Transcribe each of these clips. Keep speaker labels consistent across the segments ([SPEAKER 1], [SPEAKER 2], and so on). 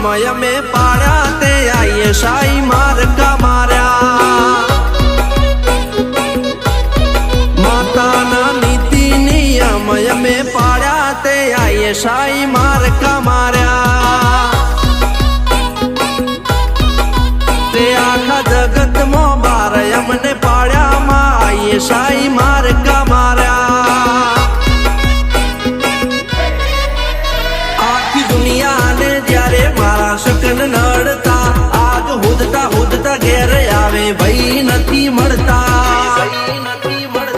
[SPEAKER 1] અમય મેં પાડ્યા તે આઈએ સાઈ મારકા માર્યા માતાના નીતિ નિયમ મેં પાડ્યા તે આઈએ સાઈ મારકા માર્યા તે આખા જગતમાં બાર અમને પાડ્યા માં આઈએ સાઈ મારકા માર્યા આખી દુનિયાને જ્યારે મારા શકન નડતા આજ હોદતા ઘેર આવે ભાઈ નથી મળતા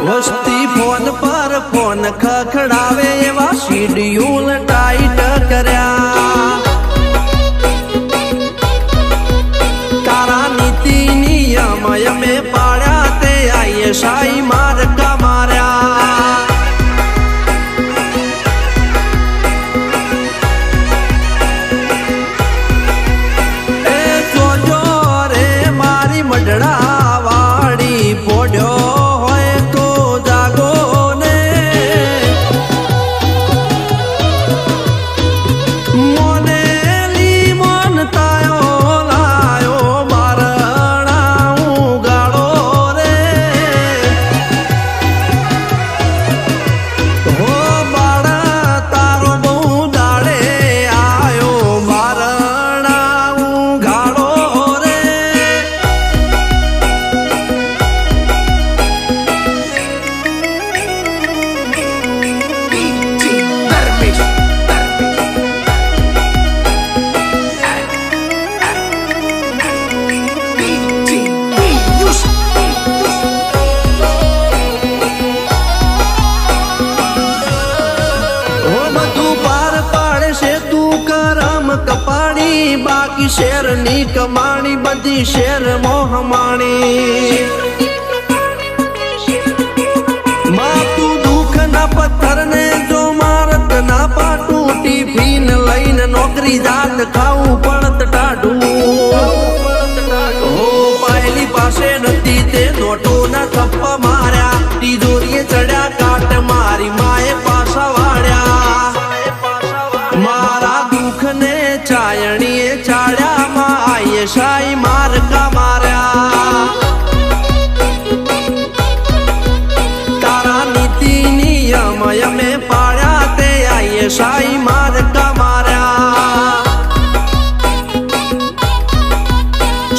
[SPEAKER 1] વસ્તી ફોન પર ફોન ખખડાવે એવા શિડ્યુલ ટાઈટ કર્યા તારા નીતિ નિયમ મેં પાડ્યા તે આઈએ સાઈ મારકા માર્યા એ જોજો રે મારી મઢડા વાળી પોડ્યો હોય તો જાગો ને મોનેલી મોનતાયો લાયો મારણા ઉગાડો રે હો બાળા તારો બહુ દાડે આયો મારણા ઉગાડો રે હો બધું પાર પાડશે તું કરમ કપાણી બાકી શેરની કમાણી બધી શેર મોહમાણી માં તું દુઃખ ના પથ્થર ને જો મારત ના પાટું ટિફિન લઈને નોકરી જાત ખાવું પડત ટાઢું હો પાયલી પાસે નથી તે નોટો ના થપ્પા માર્યા તિજોરીએ ચડ્યા કાટ મારી માએ પાછા વાળ્યા મારા દુઃખ ને ચાયણીએ ચાડ્યા માં આઈએ સાઈ મારકા માર્યા તારા નીતિ નિયમ મેં પાડ્યા તે આઈએ સાઈ મારકા માર્યા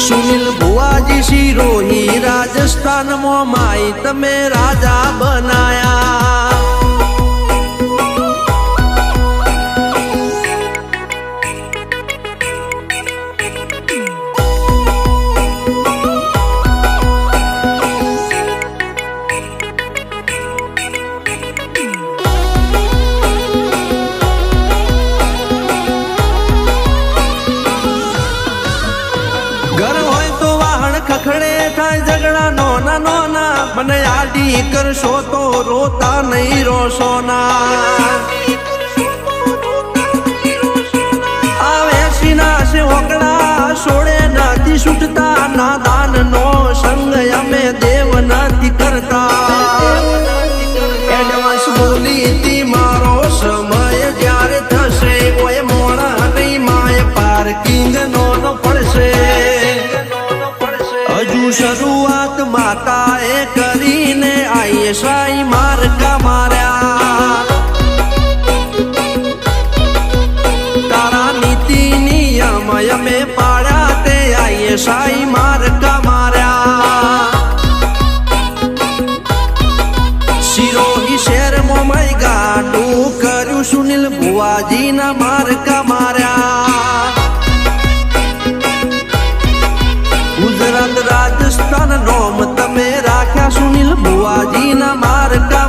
[SPEAKER 1] સુનિલ ભુવાજી સિરોહી રાજસ્થાનમાં માઈ તમે રાજા બનાયા ઘર હોય તો વાહણ ખખડે થાય ઝઘડા નોના નોના મને આડી કરશો તો રોતા નહીં રોશો ના આવે સિનાશે ઓકડા સોડે નથી છૂટતા ના દાન નો સંગ અમે દેવ નથી કરતા એડવાન્સ બોલી તી મારો સમય જ્યારે થશે ઓય મોણા નહીં માય પાર્કિંગ નો પડશે હજુ શરૂઆત માતાએ કરીને આઈએ સાઈ મારકા માર્યા તારા નીતિ નિયમ મેં પાડ્યા તે આઈએ સાઈ મારકા માર્યા સિરોહી શહેરમાં મય ગાડું કર્યું સુનિલ ભુવાજીના મારકા માર્યા ગુજરાત રાજસ્થાન નોમ તમે રાખ્યા સુનિલ ભુવાજીના મારકા